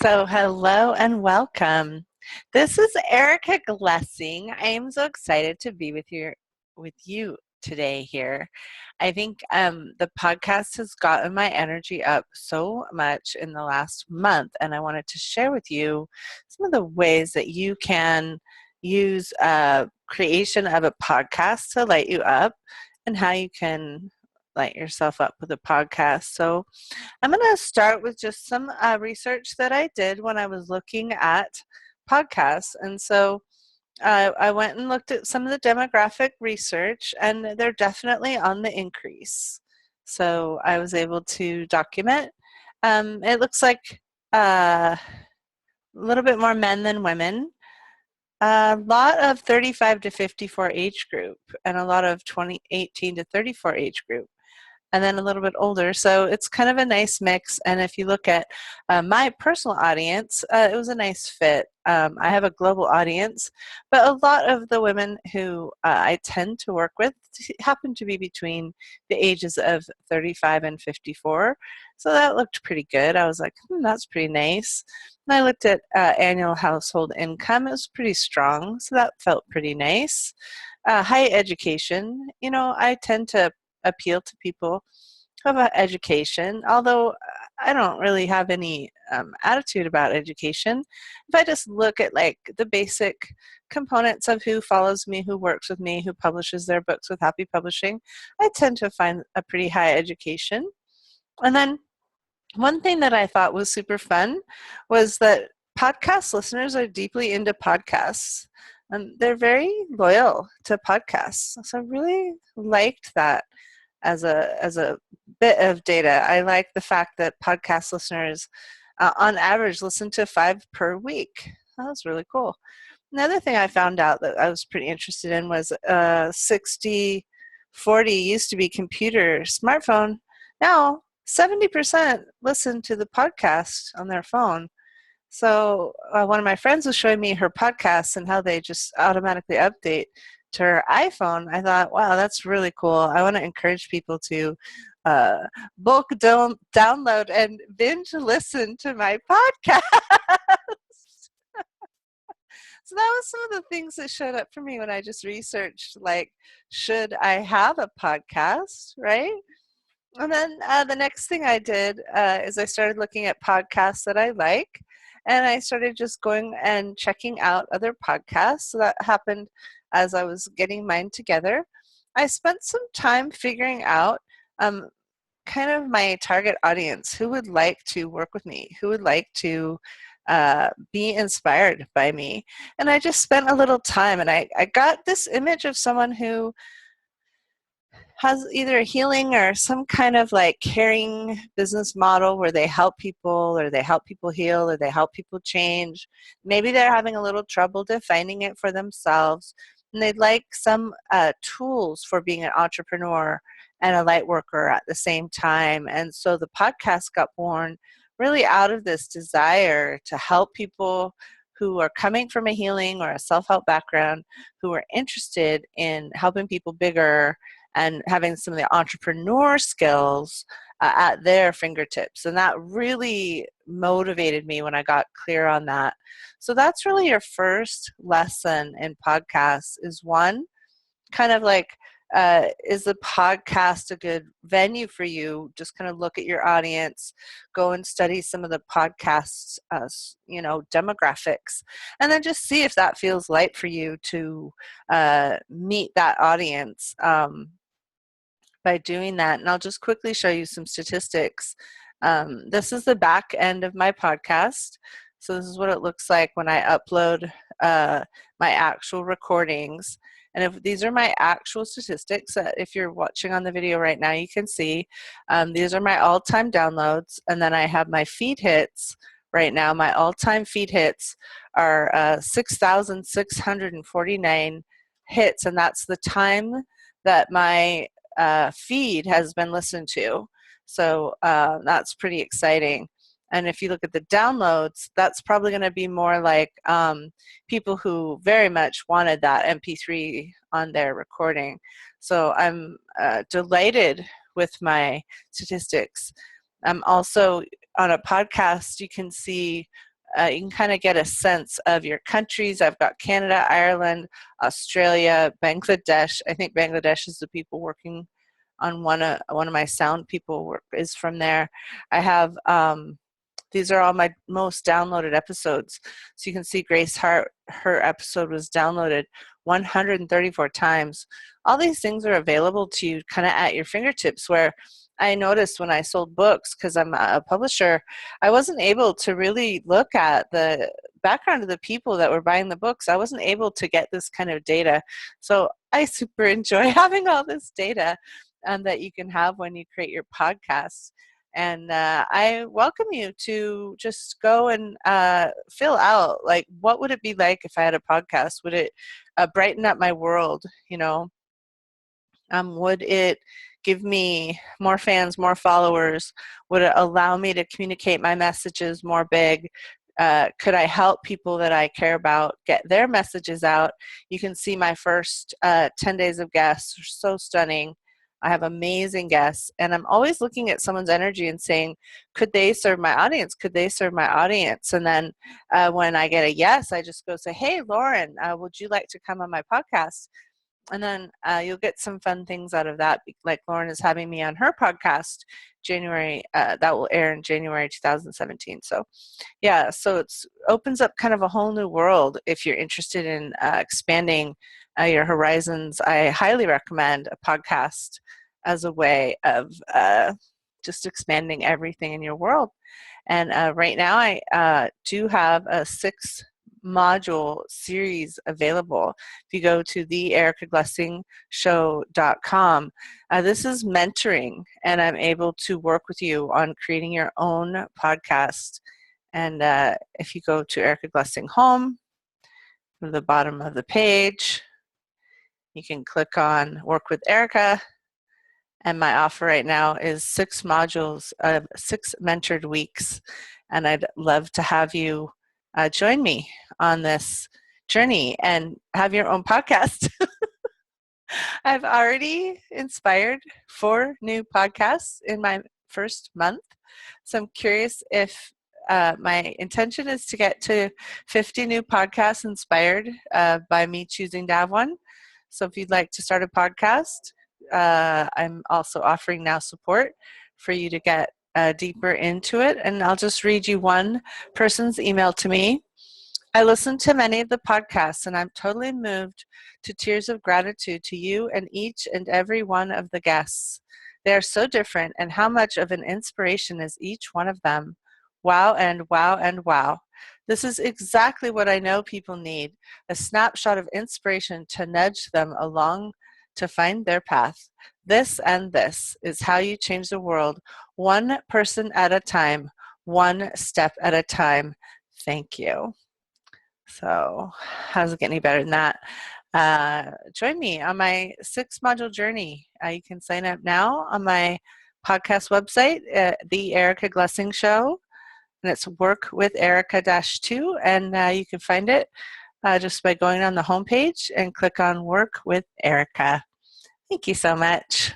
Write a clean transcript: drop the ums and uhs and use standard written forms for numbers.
So, hello and welcome. This is Erica Glessing. I am so excited to be with you today here. I think the podcast has gotten my energy up so much in the last month, and I wanted to share with you some of the ways that you can use creation of a podcast to light you up, and how you can light yourself up with a podcast. So, I'm going to start with just some research that I did when I was looking at podcasts. And so I went and looked at some of the demographic research, and they're definitely on the increase. So I was able to document. It looks like a little bit more men than women. A lot of 35 to 54 age group, and a lot of 18 to 34 age group, and then a little bit older. So it's kind of a nice mix. And if you look at my personal audience, it was a nice fit. I have a global audience, but a lot of the women who I tend to work with happen to be between the ages of 35 and 54. So that looked pretty good. I was like, that's pretty nice. And I looked at annual household income. It was pretty strong, so that felt pretty nice. High education. I tend to appeal to people who have education, although I don't really have any attitude about education. If I just look at like the basic components of who follows me, who works with me, who publishes their books with Happy Publishing, I tend to find a pretty high education. And then one thing that I thought was super fun was that podcast listeners are deeply into podcasts. They're very loyal to podcasts. So I really liked that as a bit of data. I like the fact that podcast listeners, on average, listen to 5 per week. That was really cool. Another thing I found out that I was pretty interested in was 60/40 used to be computer, smartphone. Now 70% listen to the podcast on their phone. So one of my friends was showing me her podcasts and how they just automatically update to her iPhone. I thought, wow, that's really cool. I want to encourage people to bulk download and binge listen to my podcast. So that was some of the things that showed up for me when I just researched, like, should I have a podcast, right? And then the next thing I did is I started looking at podcasts that I like, and I started just going and checking out other podcasts. So that happened as I was getting mine together. I spent some time figuring out kind of my target audience, who would like to work with me, who would like to be inspired by me. And I just spent a little time, and I got this image of someone who has either a healing or some kind of like caring business model where they help people, or they help people heal, or they help people change. Maybe they're having a little trouble defining it for themselves, and they'd like some tools for being an entrepreneur and a light worker at the same time. And so the podcast got born really out of this desire to help people who are coming from a healing or a self-help background, who are interested in helping people bigger and having some of the entrepreneur skills at their fingertips. And that really motivated me when I got clear on that. So that's really your first lesson in podcasts, is one, kind of like, is the podcast a good venue for you? Just kind of look at your audience, go and study some of the podcasts, demographics, and then just see if that feels light for you to meet that audience. By doing that. And I'll just quickly show you some statistics. This is the back end of my podcast. So this is what it looks like when I upload my actual recordings. And if these are my actual statistics, if you're watching on the video right now, you can see these are my all-time downloads. And then I have my feed hits right now. My all-time feed hits are 6,649 hits. And that's the time that my feed has been listened to. So that's pretty exciting. And if you look at the downloads, that's probably going to be more like people who very much wanted that MP3 on their recording. So I'm delighted with my statistics. Also on a podcast, you can see you can kind of get a sense of your countries. I've got Canada, Ireland, Australia, Bangladesh. I think Bangladesh is the people working on one of my sound people work is from there. I have these are all my most downloaded episodes. So you can see Grace Hart, her episode was downloaded 134 times. All these things are available to you kind of at your fingertips, where I noticed when I sold books, because I'm a publisher, I wasn't able to really look at the background of the people that were buying the books. I wasn't able to get this kind of data. So I super enjoy having all this data that you can have when you create your podcasts. And I welcome you to just go and fill out, like, what would it be like if I had a podcast? Would it brighten up my world? You know, would it give me more fans, more followers? Would it allow me to communicate my messages more big? Could I help people that I care about get their messages out? You can see my first 10 days of guests are so stunning. I have amazing guests, and I'm always looking at someone's energy and saying, could they serve my audience? Could they serve my audience? And then when I get a yes, I just go say, hey, Lauren, would you like to come on my podcast? And then you'll get some fun things out of that. Like Lauren is having me on her podcast January, that will air in January 2017. So yeah, so it opens up kind of a whole new world. If you're interested in expanding your horizons, I highly recommend a podcast as a way of just expanding everything in your world. And right now I do have a 6-module series available. If you go to theerikaglessingshow.com, this is mentoring, and I'm able to work with you on creating your own podcast. And if you go to Erika Glessing Home, to the bottom of the page, you can click on Work with Erika. And my offer right now is 6 modules of 6 mentored weeks. And I'd love to have you join me on this journey and have your own podcast. I've already inspired 4 new podcasts in my first month. So I'm curious if my intention is to get to 50 new podcasts inspired by me choosing to have one. So if you'd like to start a podcast, I'm also offering now support for you to get deeper into it. And I'll just read you one person's email to me. I listened to many of the podcasts, and I'm totally moved to tears of gratitude to you and each and every one of the guests. They are so different, and how much of an inspiration is each one of them. Wow and wow and wow. This is exactly what I know people need, a snapshot of inspiration to nudge them along to find their path. This and this is how you change the world, one person at a time, one step at a time. Thank you. So how's it get any better than that? Join me on my 6-module journey. You can sign up now on my podcast website, The Erika Glessing Show, and it's Work with Erika-2, and you can find it just by going on the homepage and click on Work with Erika. Thank you so much.